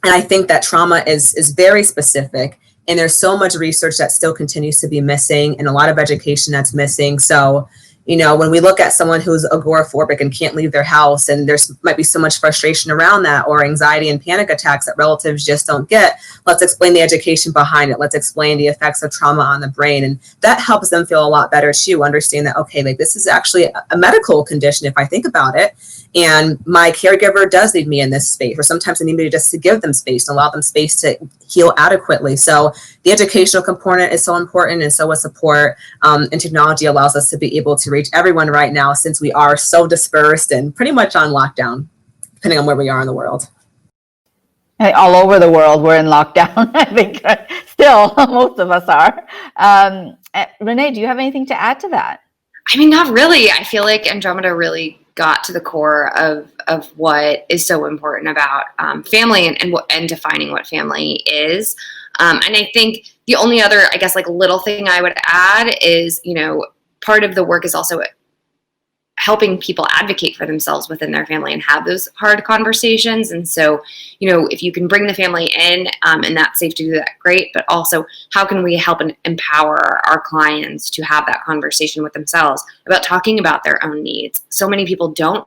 And I think that trauma is very specific. And there's so much research that still continues to be missing, and a lot of education that's missing. So, when we look at someone who's agoraphobic and can't leave their house, and there's might be so much frustration around that, or anxiety and panic attacks that relatives just don't get, let's explain the education behind it. Let's explain the effects of trauma on the brain. And that helps them feel a lot better too, understand that, okay, like this is actually a medical condition if I think about it. And my caregiver does need me in this space, or sometimes I need me just to give them space and allow them space to heal adequately. So the educational component is so important, and so is support. And technology allows us to be able to reach everyone right now, since we are so dispersed and pretty much on lockdown, depending on where we are in the world. All over the world, we're in lockdown. I think still most of us are. Renee, do you have anything to add to that? I mean, not really. I feel like Andromeda really got to the core of what is so important about family and defining what family is. And I think the only other, I guess, like little thing I would add is, part of the work is also helping people advocate for themselves within their family and have those hard conversations. And so, if you can bring the family in and that's safe to do that, great. But also, how can we help and empower our clients to have that conversation with themselves about talking about their own needs? So many people don't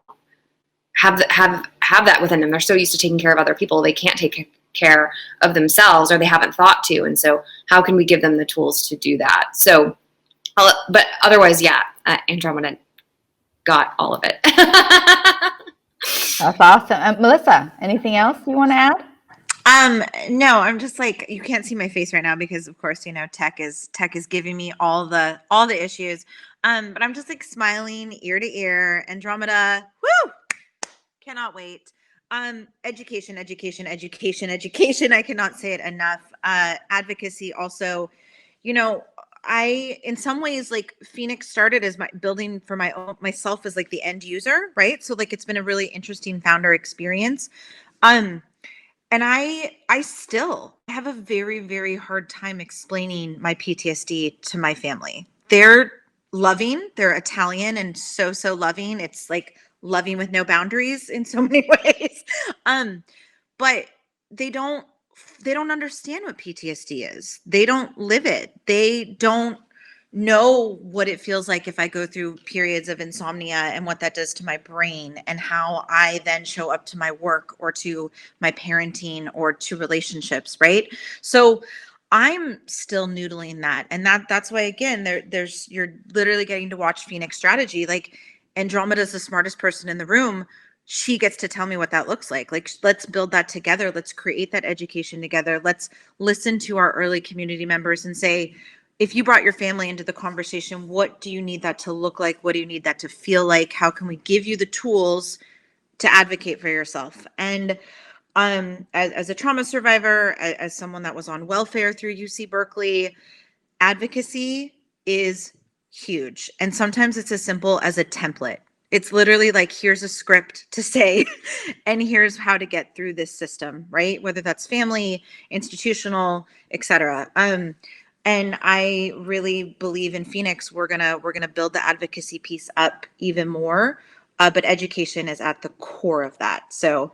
have that within them. They're so used to taking care of other people, they can't take care of themselves, or they haven't thought to. And so, how can we give them the tools to do that? So, but otherwise, yeah, Andromeda got all of it. That's awesome. Melissa, anything else you want to add? No, I'm just like, you can't see my face right now because of course, tech is giving me all the issues. But I'm just like smiling ear to ear. Andromeda, woo! Cannot wait. Education. I cannot say it enough. Advocacy also, I, in some ways, like Phoenix started as my building for myself as like the end user, right? So like, it's been a really interesting founder experience. And I still have a very, very hard time explaining my PTSD to my family. They're loving, they're Italian and so loving. It's like loving with no boundaries in so many ways. But they don't understand what PTSD is. They don't live it. They don't know what it feels like if I go through periods of insomnia and what that does to my brain, and how I then show up to my work or to my parenting or to relationships, right? So I'm still noodling that. And that's why, again, you're literally getting to watch Phoenix strategy. Like, Andromeda's the smartest person in the room. She gets to tell me what that looks like. Like, let's build that together. Let's create that education together. Let's listen to our early community members and say, if you brought your family into the conversation, what do you need that to look like? What do you need that to feel like? How can we give you the tools to advocate for yourself? And as a trauma survivor, as someone that was on welfare through UC Berkeley, advocacy is huge. And sometimes it's as simple as a template. It's literally like, here's a script to say, and here's how to get through this system, right? Whether that's family, institutional, etc. And I really believe in Phoenix, we're gonna build the advocacy piece up even more, but education is at the core of that. So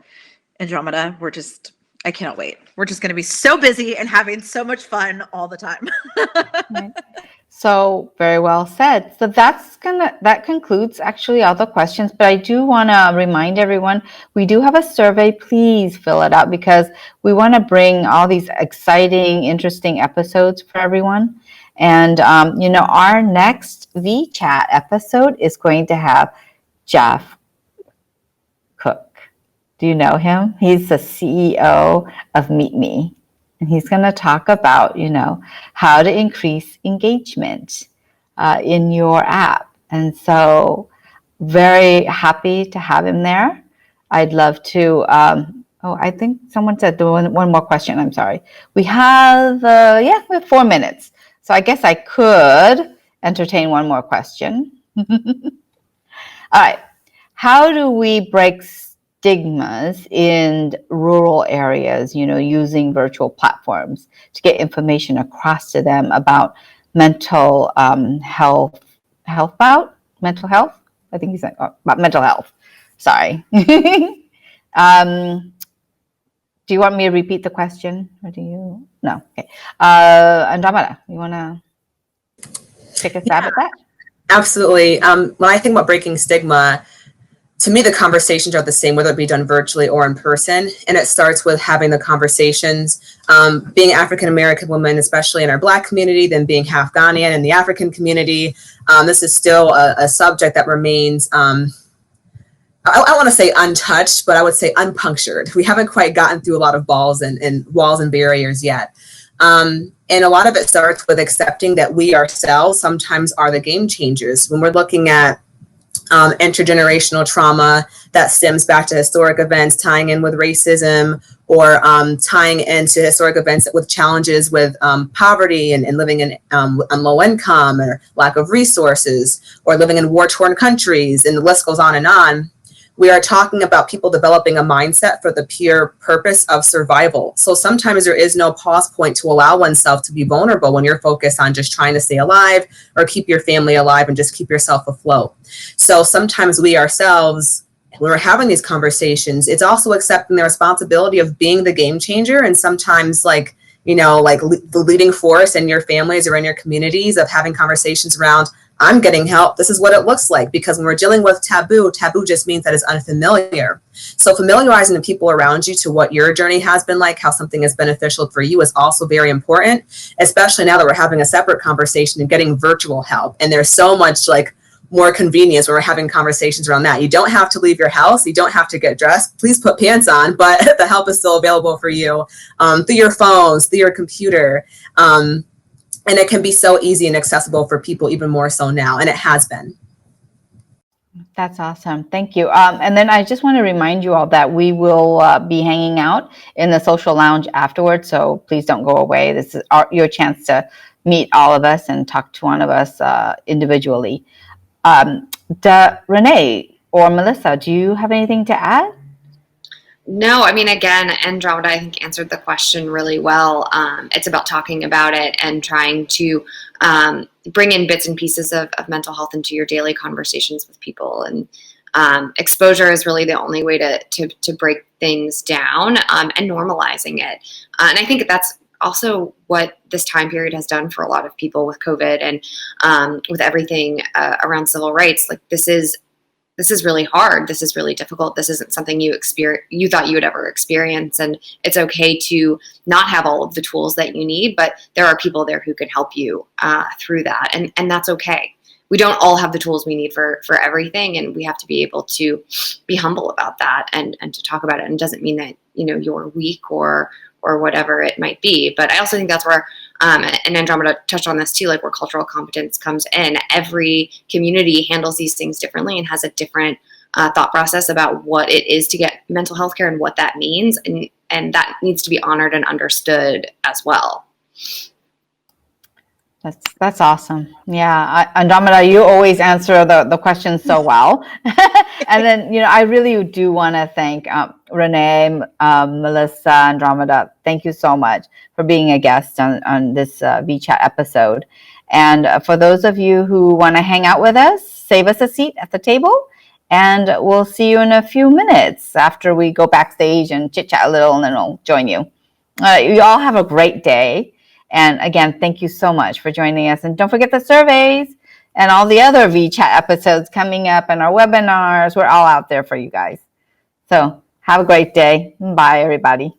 Andromeda, I cannot wait. We're just going to be so busy and having so much fun all the time. Right. So very well said. So that concludes actually all the questions, but I do want to remind everyone, we do have a survey. Please fill it out because we want to bring all these exciting, interesting episodes for everyone. And, our next VChat episode is going to have Jeff Cook. Do you know him? He's the CEO of Meet Me. And he's going to talk about, how to increase engagement in your app. And so very happy to have him there. I'd love to, I think someone said one more question. I'm sorry. We have 4 minutes. So I guess I could entertain one more question. All right. How do we break stigmas in rural areas, using virtual platforms to get information across to them about mental health? Mental health? I think he's saying about mental health. Sorry. Do you want me to repeat the question, or do you? No. Okay. Andromeda, you want to take a stab at that? Absolutely. When I think about breaking stigma, to me, the conversations are the same, whether it be done virtually or in person. And it starts with having the conversations. Being African-American women, especially in our Black community, then being half Ghanaian in the African community, this is still a subject that remains, I want to say untouched, but I would say unpunctured. We haven't quite gotten through a lot of walls and barriers yet. And a lot of it starts with accepting that we ourselves sometimes are the game changers. When we're looking at intergenerational trauma that stems back to historic events, tying in with racism, or tying into historic events with challenges with poverty and living in on low income or lack of resources, or living in war-torn countries, and the list goes on and on. We are talking about people developing a mindset for the pure purpose of survival. So sometimes there is no pause point to allow oneself to be vulnerable when you're focused on just trying to stay alive or keep your family alive and just keep yourself afloat. So sometimes we ourselves, when we're having these conversations, it's also accepting the responsibility of being the game changer. And sometimes the leading force in your families or in your communities of having conversations around, I'm getting help. This is what it looks like. Because when we're dealing with taboo just means that it's unfamiliar. So familiarizing the people around you to what your journey has been like, how something is beneficial for you, is also very important, especially now that we're having a separate conversation and getting virtual help. And there's so much more convenience when we're having conversations around that. You don't have to leave your house. You don't have to get dressed. Please put pants on, but the help is still available for you through your phones, through your computer. And it can be so easy and accessible for people, even more so now. And it has been. That's awesome. Thank you. And then I just want to remind you all that we will be hanging out in the social lounge afterwards. So please don't go away. This is your chance to meet all of us and talk to one of us individually. Renee or Melissa, do you have anything to add? No, I mean, again, Andromeda, I think, answered the question really well. It's about talking about it and trying to bring in bits and pieces of mental health into your daily conversations with people. And exposure is really the only way to break things down, and normalizing it. And I think that's also what this time period has done for a lot of people with COVID and with everything around civil rights. Like, this is this is really hard. This is really difficult. This isn't something you thought you would ever experience. And it's okay to not have all of the tools that you need, but there are people there who can help you through that. And that's okay. We don't all have the tools we need for everything. And we have to be able to be humble about that and to talk about it. And it doesn't mean that, you're weak or whatever it might be. But I also think that's where, and Andromeda touched on this too, like where cultural competence comes in. Every community handles these things differently and has a different thought process about what it is to get mental health care and what that means. And that needs to be honored and understood as well. That's awesome. Yeah, Andromeda, you always answer the questions so well. And then, I really do want to thank Renee, Melissa, Andromeda. Thank you so much for being a guest on this VChat episode. And for those of you who want to hang out with us, save us a seat at the table. And we'll see you in a few minutes after we go backstage and chit chat a little, and then we'll join you. You all have a great day. And again, thank you so much for joining us. And don't forget the surveys and all the other VChat episodes coming up and our webinars. We're all out there for you guys. So have a great day. Bye, everybody.